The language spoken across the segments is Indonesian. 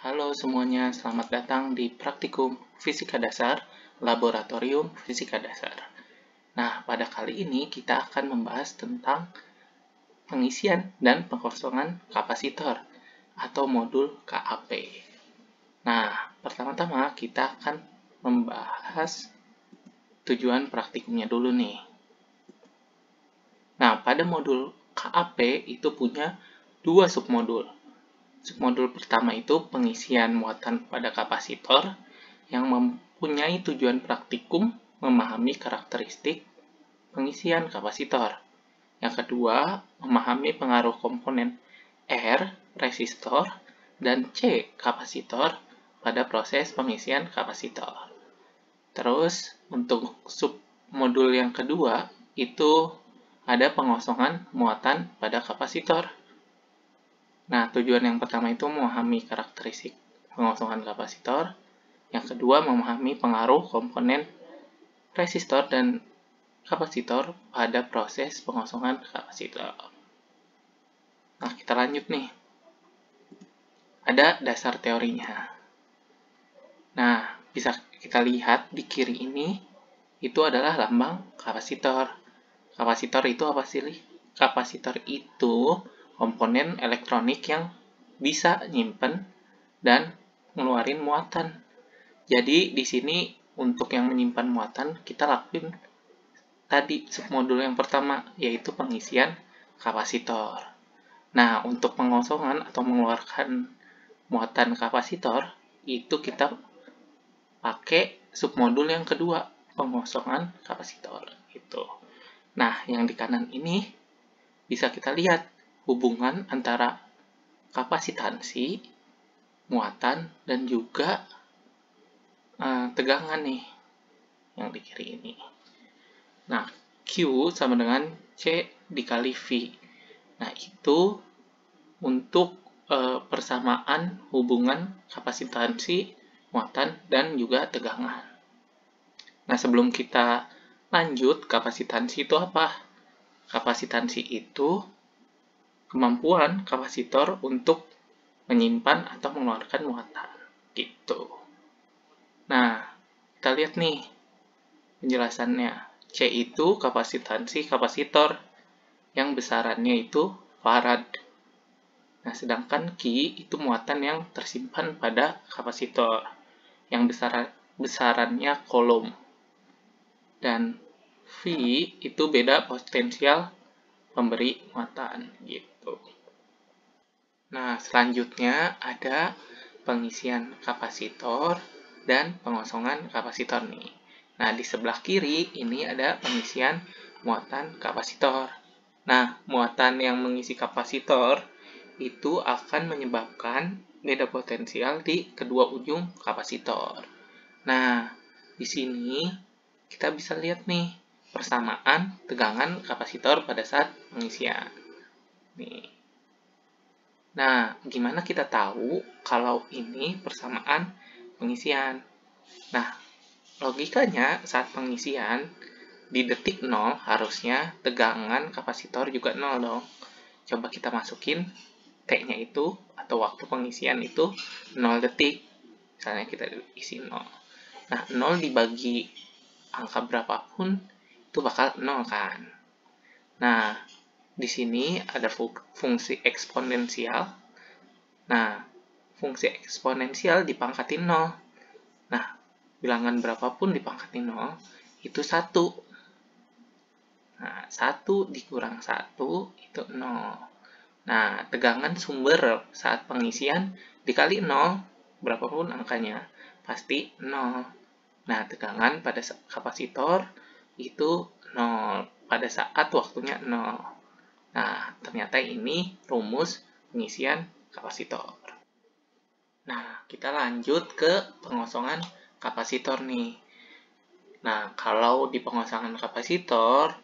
Halo semuanya, selamat datang di Praktikum Fisika Dasar, Laboratorium Fisika Dasar. Nah, pada kali ini kita akan membahas tentang pengisian dan pengosongan kapasitor atau modul KAP. Nah, pertama-tama kita akan membahas tujuan praktikumnya dulu nih. Nah, pada modul KAP itu punya dua submodul. Submodul pertama itu pengisian muatan pada kapasitor yang mempunyai tujuan praktikum memahami karakteristik pengisian kapasitor. Yang kedua, memahami pengaruh komponen R, resistor, dan C, kapasitor pada proses pengisian kapasitor. Terus, untuk submodul yang kedua, itu ada pengosongan muatan pada kapasitor. Nah, tujuan yang pertama itu memahami karakteristik pengosongan kapasitor. Yang kedua, memahami pengaruh komponen resistor dan kapasitor pada proses pengosongan kapasitor. Nah, kita lanjut nih. Ada dasar teorinya. Nah, bisa kita lihat di kiri ini, itu adalah lambang kapasitor. Kapasitor itu apa sih? Kapasitor itu komponen elektronik yang bisa nyimpen dan ngeluarin muatan. Jadi di sini untuk yang menyimpan muatan kita lakuin tadi submodul yang pertama, yaitu pengisian kapasitor. Nah, untuk pengosongan atau mengeluarkan muatan kapasitor itu kita pakai submodul yang kedua, pengosongan kapasitor gitu. Nah, yang di kanan ini bisa kita lihat hubungan antara kapasitansi, muatan, dan juga tegangan nih yang di kiri ini. Nah, Q sama dengan C dikali V. Nah, itu untuk persamaan hubungan kapasitansi, muatan, dan juga tegangan. Nah, sebelum kita lanjut, kapasitansi itu apa? Kapasitansi itu kemampuan kapasitor untuk menyimpan atau mengeluarkan muatan gitu. Nah, kita lihat nih penjelasannya. C itu kapasitansi kapasitor yang besarannya itu farad. Nah, sedangkan Q itu muatan yang tersimpan pada kapasitor yang besarannya coulomb. Dan V itu beda potensial pemberi muatan gitu. Nah, selanjutnya ada pengisian kapasitor dan pengosongan kapasitor nih. Nah, di sebelah kiri ini ada pengisian muatan kapasitor. Nah, muatan yang mengisi kapasitor itu akan menyebabkan beda potensial di kedua ujung kapasitor. Nah, di sini kita bisa lihat nih persamaan tegangan kapasitor pada saat pengisian. Nih. Nah, gimana kita tahu kalau ini persamaan pengisian? Nah, logikanya saat pengisian di detik 0 harusnya tegangan kapasitor juga 0 dong. Coba kita masukin T-nya itu atau waktu pengisian itu 0 detik. Misalnya kita isi 0. Nah, 0 dibagi angka berapapun itu bakal 0 kan. Nah, di sini ada fungsi eksponensial. Nah, fungsi eksponensial dipangkatin 0. Nah, bilangan berapapun dipangkatin 0, itu 1. Nah, 1 dikurang 1, itu 0. Nah, tegangan sumber saat pengisian dikali 0, berapapun angkanya, pasti 0. Nah, tegangan pada kapasitor itu 0, pada saat waktunya 0. Nah, ternyata ini rumus pengisian kapasitor. Nah, kita lanjut ke pengosongan kapasitor nih. Nah, kalau di pengosongan kapasitor,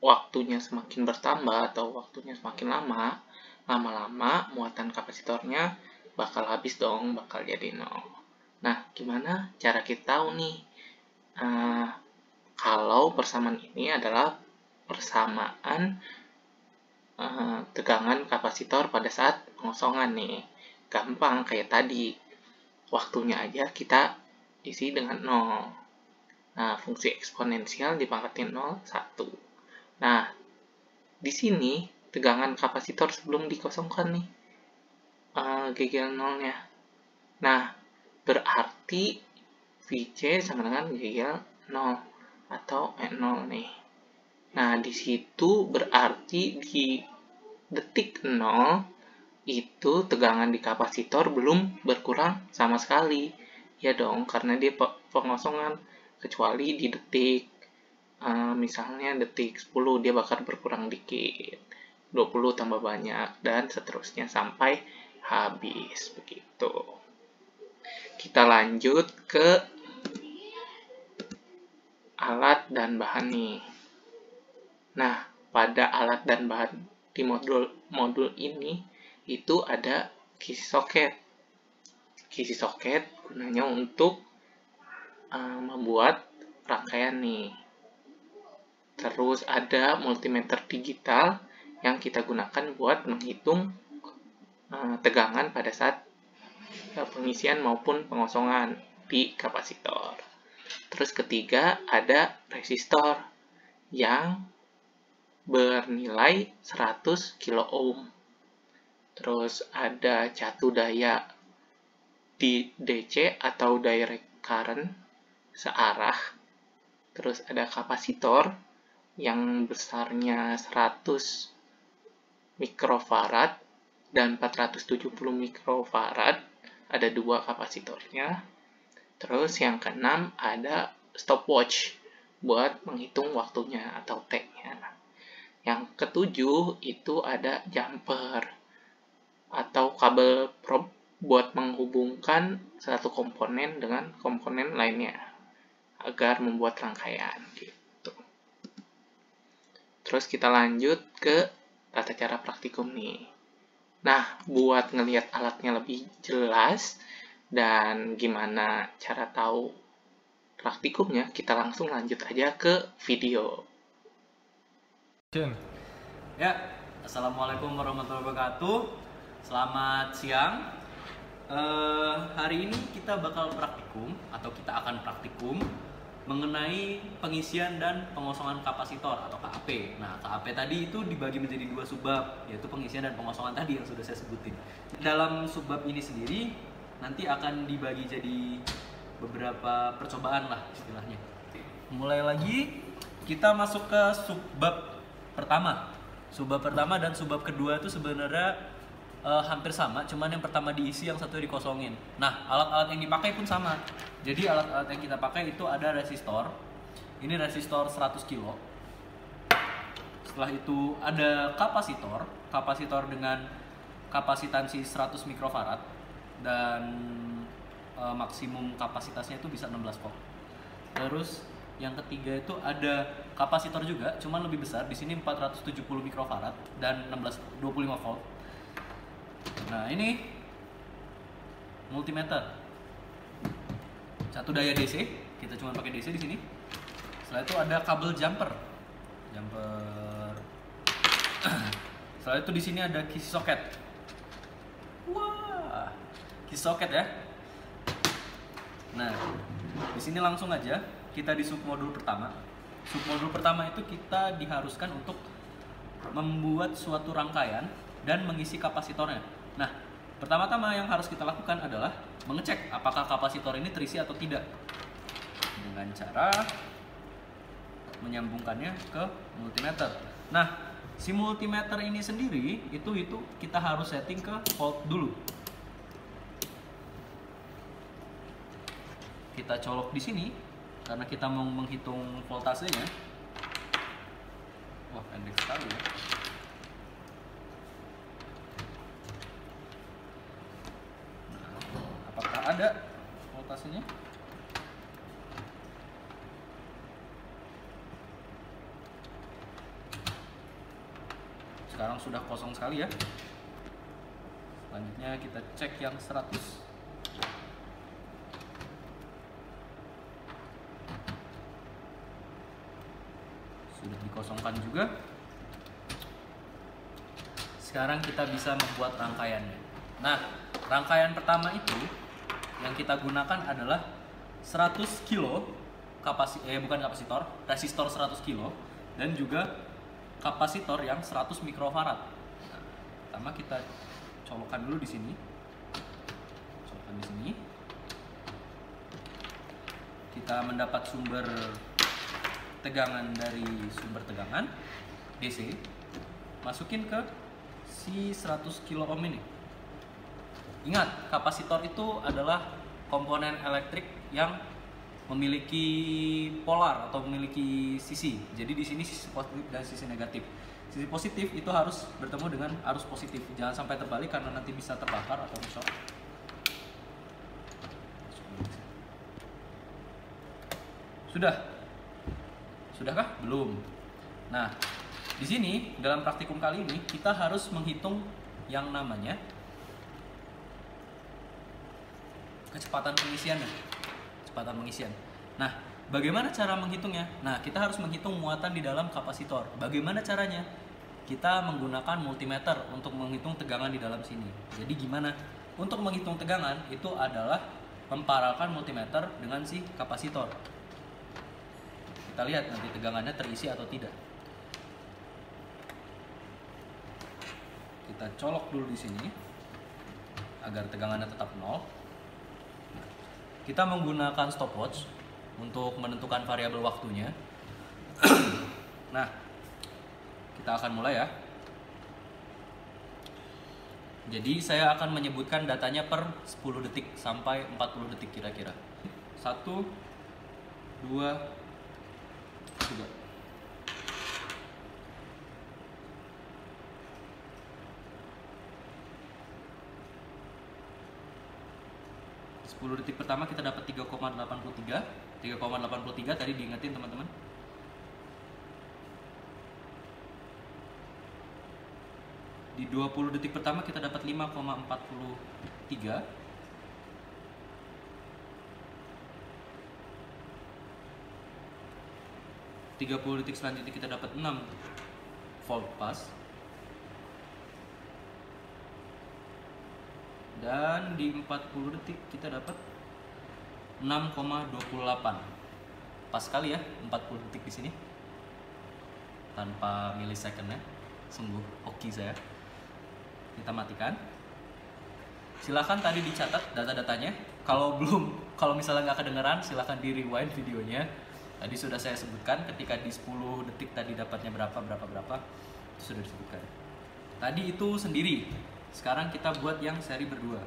waktunya semakin bertambah atau waktunya semakin lama, lama-lama muatan kapasitornya bakal habis dong, bakal jadi 0. Nah, gimana cara kita tahu nih kalau persamaan ini adalah persamaan tegangan kapasitor pada saat pengosongan nih. gampang kayak tadi. Waktunya aja kita isi dengan 0. Nah, fungsi eksponensial dipangkatin 0, 1. Nah, di sini tegangan kapasitor sebelum dikosongkan nih, GGL 0-nya. Nah, berarti VC sama dengan GGL 0 atau E0 nih. Nah, di situ berarti di detik 0 itu tegangan di kapasitor belum berkurang sama sekali. Ya dong, karena dia pengosongan. Kecuali di detik, misalnya detik 10 dia bakal berkurang dikit. 20 tambah banyak, dan seterusnya sampai habis. Begitu. Kita lanjut ke alat dan bahan nih. Nah, pada alat dan bahan di modul ini itu ada kisi soket. Kisi soket gunanya untuk membuat rangkaian nih. Terus ada multimeter digital yang kita gunakan buat menghitung tegangan pada saat pengisian maupun pengosongan di kapasitor. Terus ketiga ada resistor yang bernilai 100 kilo ohm. Terus ada catu daya di DC atau direct current searah. Terus ada kapasitor yang besarnya 100 mikrofarad dan 470 mikrofarad. Ada 2 kapasitornya. Terus yang keenam ada stopwatch buat menghitung waktunya atau T-nya. Yang ketujuh itu ada jumper atau kabel probe buat menghubungkan satu komponen dengan komponen lainnya agar membuat rangkaian gitu. Terus kita lanjut ke tata cara praktikum nih. Nah, buat ngelihat alatnya lebih jelas dan gimana cara tahu praktikumnya, kita langsung lanjut aja ke video. Ya, assalamualaikum warahmatullahi wabarakatuh. Selamat siang. Hari ini kita bakal praktikum atau kita akan praktikum mengenai pengisian dan pengosongan kapasitor atau KAP. Nah, KAP tadi itu dibagi menjadi 2 subbab, yaitu pengisian dan pengosongan tadi yang sudah saya sebutin. Dalam subbab ini sendiri nanti akan dibagi jadi beberapa percobaan lah istilahnya. Mulai lagi kita masuk ke subbab pertama. Subbab pertama dan subbab kedua itu sebenarnya hampir sama, cuman yang pertama diisi, yang satu dikosongin. Nah, alat-alat yang dipakai pun sama. Jadi alat-alat yang kita pakai itu ada resistor. Ini resistor 100 kilo. Setelah itu ada kapasitor. Kapasitor dengan kapasitansi 100 mikrofarad dan maksimum kapasitasnya itu bisa 16 volt. Terus yang ketiga itu ada kapasitor juga, cuman lebih besar. Di sini 470 mikrofarad dan 25 volt. Nah, ini multimeter. Satu daya DC, kita cuma pakai DC di sini. Setelah itu ada kabel jumper. Setelah itu di sini ada kisi soket. Wah, kisi soket ya. Nah, di sini langsung aja kita di submodul pertama. Submodul pertama itu kita diharuskan untuk membuat suatu rangkaian dan mengisi kapasitornya. Nah, pertama-tama yang harus kita lakukan adalah mengecek apakah kapasitor ini terisi atau tidak dengan cara menyambungkannya ke multimeter. Nah, si multimeter ini sendiri itu kita harus setting ke volt dulu. Kita colok di sini karena kita mau menghitung voltasenya. Wah, pendek sekali ya. Ada voltasenya. Sekarang sudah kosong sekali ya. Selanjutnya kita cek yang 100. Sudah dikosongkan juga. Sekarang kita bisa membuat rangkaiannya. Nah, rangkaian pertama itu yang kita gunakan adalah 100 kilo resistor 100 kilo dan juga kapasitor yang 100 mikrofarad. Nah, pertama kita colokkan dulu di sini. Kita mendapat sumber tegangan dari sumber tegangan DC, masukin ke si 100 kilo ohm ini. Ingat, kapasitor itu adalah komponen elektrik yang memiliki polar atau memiliki sisi. Jadi di sini sisi positif dan sisi negatif. Sisi positif itu harus bertemu dengan arus positif. Jangan sampai terbalik karena nanti bisa terbakar atau rusak. Sudahkah? Belum. Nah, di sini dalam praktikum kali ini kita harus menghitung yang namanya kecepatan pengisian. Nah, bagaimana cara menghitungnya? Nah, kita harus menghitung muatan di dalam kapasitor. Bagaimana caranya? Kita menggunakan multimeter untuk menghitung tegangan di dalam sini. Jadi gimana? Untuk menghitung tegangan itu adalah memparalkan multimeter dengan si kapasitor. Kita lihat nanti tegangannya terisi atau tidak. Kita colok dulu di sini agar tegangannya tetap 0. Kita menggunakan stopwatch untuk menentukan variabel waktunya. Nah, kita akan mulai ya. Jadi saya akan menyebutkan datanya per 10 detik sampai 40 detik kira-kira. 1, 2, 3. Detik pertama kita dapat 3,83. 3,83 tadi diingetin teman-teman. Di 20 detik pertama kita dapat 5,43. Di 30 detik selanjutnya kita dapat 6 volt pas. Dan di 40 detik kita dapat 6,28. Pas sekali ya 40 detik di sini. Tanpa milisecondnya. Sungguh hoki saya. Kita matikan. Silahkan tadi dicatat data-datanya. Kalau misalnya nggak kedengeran, silahkan di rewind videonya. Tadi sudah saya sebutkan ketika di 10 detik tadi dapatnya berapa itu sudah disebutkan. Tadi itu sendiri. Sekarang kita buat yang seri berdua.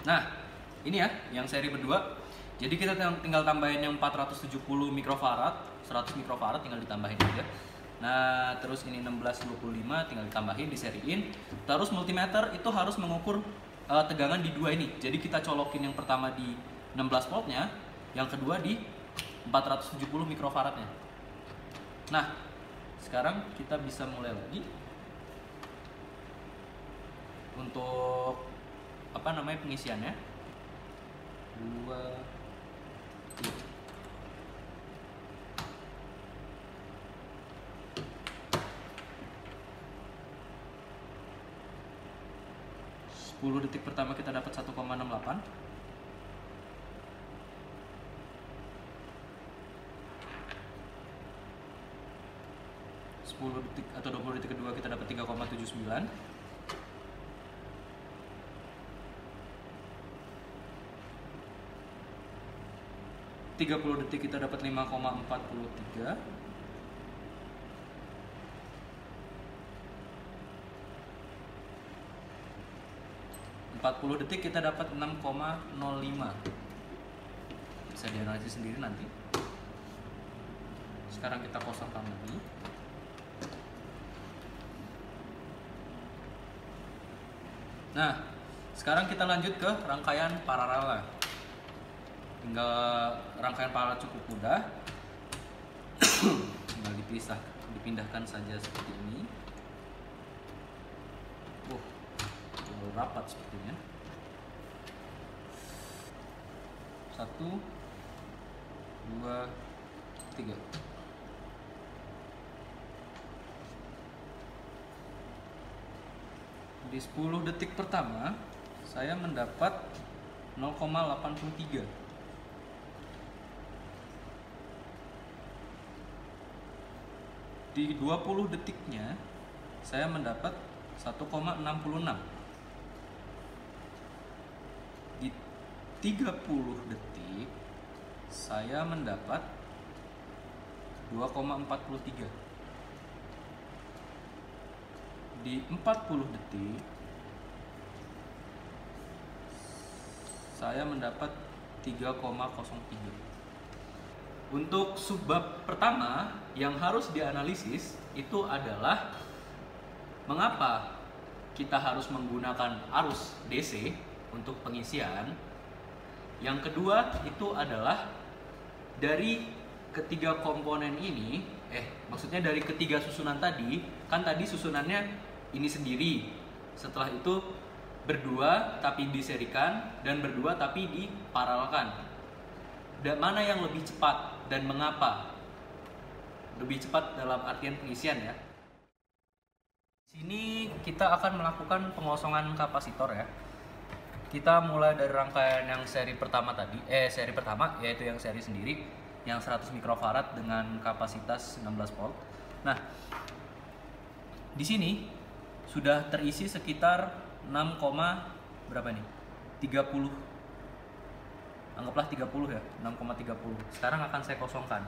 Nah, ini ya yang seri berdua. Jadi kita tinggal tambahin yang 470 mikrofarad, 100 mikrofarad tinggal ditambahin aja. Nah, terus ini 1625 tinggal ditambahin, diseriin. Terus multimeter itu harus mengukur tegangan di dua ini. Jadi kita colokin yang pertama di 16 voltnya, yang kedua di 470 mikrofaradnya. Nah, sekarang kita bisa mulai lagi untuk pengisiannya. 2 10 detik pertama kita dapat 1,68. 10 detik atau 20 detik kedua kita dapat 3,79. 30 detik kita dapat 5,43. 40 detik kita dapat 6,05. Bisa dianalisis sendiri nanti. Sekarang kita kosongkan lagi. Nah, sekarang kita lanjut ke rangkaian paralel. Tinggal rangkaian paralel cukup mudah. Tinggal dipindahkan saja seperti ini. Terlalu rapat sepertinya. 1, 2, 3. Di 10 detik pertama saya mendapat 0,83. Di 20 detiknya saya mendapat 1,66. Di 30 detik saya mendapat 2,43. Di 40 detik saya mendapat 3,03. Untuk subbab pertama yang harus dianalisis itu adalah mengapa kita harus menggunakan arus DC untuk pengisian. Yang kedua itu adalah dari ketiga komponen ini, maksudnya dari ketiga susunan tadi, kan tadi susunannya ini sendiri, setelah itu berdua tapi diserikan, dan berdua tapi diparalelkan. Dan mana yang lebih cepat dan mengapa? Lebih cepat dalam artian pengisian ya. Sini kita akan melakukan pengosongan kapasitor ya. Kita mulai dari rangkaian yang seri pertama tadi, seri pertama yaitu yang seri sendiri yang 100 mikrofarad dengan kapasitas 16 volt. Nah, di sini sudah terisi sekitar 6, berapa nih? 30. Anggaplah 30 ya, 6,30. Sekarang akan saya kosongkan.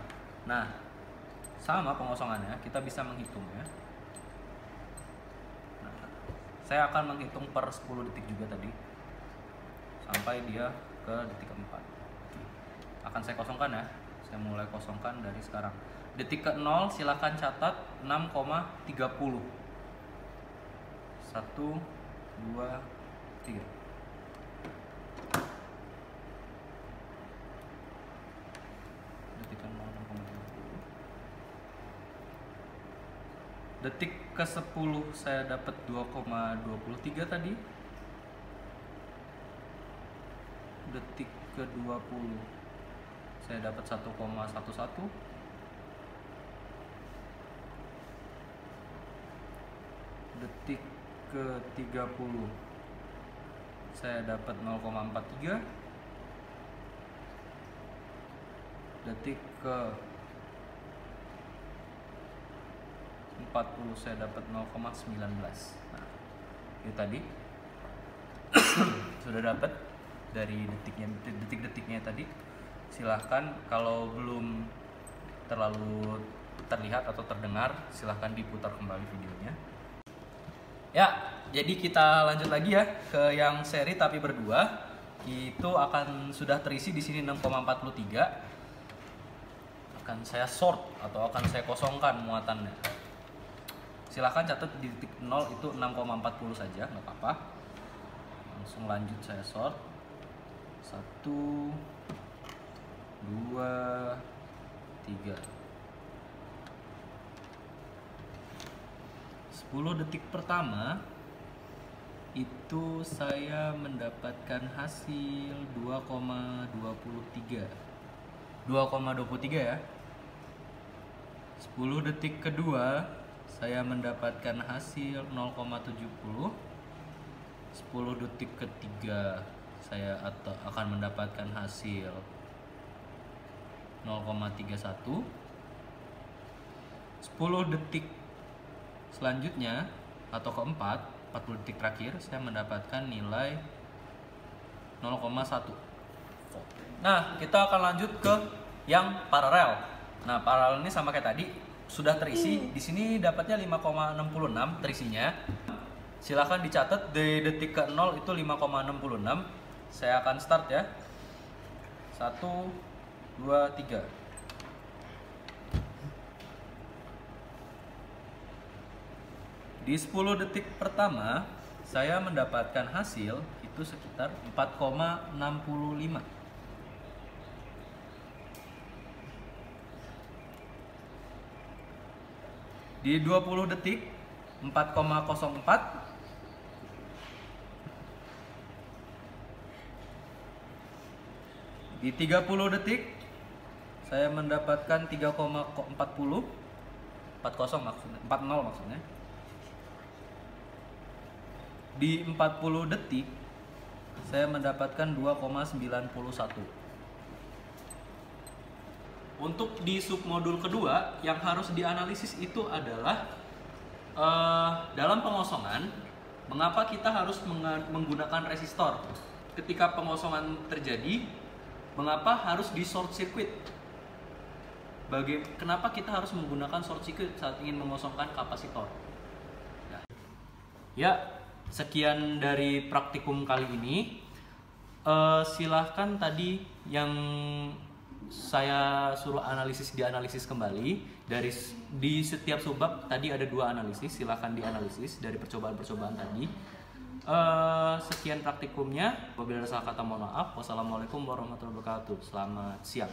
Nah, sama pengosongannya, kita bisa menghitung ya. Nah, saya akan menghitung per 10 detik juga tadi, sampai dia ke detik keempat. Akan saya kosongkan ya, saya mulai kosongkan dari sekarang. Detik ke-0 silahkan catat 6,30. 1, 2, 3. Detik ke-0 6,30. Detik ke-10 saya dapat 2,23 tadi. Detik ke-20 saya dapat 1,11. Detik ke-30 saya dapat 0,43. Detik ke-40 saya dapat 0,19. Nah, itu tadi sudah dapat dari detik-detiknya tadi. Silahkan kalau belum terlalu terlihat atau terdengar, silahkan diputar kembali videonya. Ya, jadi kita lanjut lagi ya ke yang seri tapi berdua. Itu akan sudah terisi di sini 6,43. Akan saya short atau akan saya kosongkan muatannya. Silahkan catat di detik 0 itu 6,40 saja, nggak apa-apa. Langsung lanjut saya short. 1, 2, 3. 10 detik pertama itu saya mendapatkan hasil 2,23. 2,23 ya. 10 detik kedua saya mendapatkan hasil 0,70. 10 detik ketiga saya akan mendapatkan hasil 0,31. 10 detik selanjutnya atau keempat, 40 detik terakhir saya mendapatkan nilai 0,1 volt. Nah, kita akan lanjut ke yang paralel. Nah, paralel ini sama kayak tadi, sudah terisi. Di sini dapatnya 5,66 terisinya. Silahkan dicatat di detik ke-0 itu 5,66. Saya akan start ya. 1, 2, 3. Di 10 detik pertama saya mendapatkan hasil itu sekitar 4,65. Di 20 detik 4,04. Di Di 30 detik saya mendapatkan 3,40 40 maksudnya, 40 maksudnya. Di 40 detik saya mendapatkan 2,91. Untuk di submodul kedua yang harus dianalisis itu adalah dalam pengosongan, mengapa kita harus menggunakan resistor? Ketika pengosongan terjadi, mengapa harus di short circuit? Kenapa kita harus menggunakan short circuit saat ingin mengosongkan kapasitor? Ya, sekian dari praktikum kali ini. Silahkan tadi yang saya suruh dianalisis kembali di setiap subbab tadi ada 2 analisis, silahkan dianalisis dari percobaan-percobaan tadi. Sekian praktikumnya. Apabila ada salah kata mohon maaf. Wassalamualaikum warahmatullahi wabarakatuh. Selamat siang.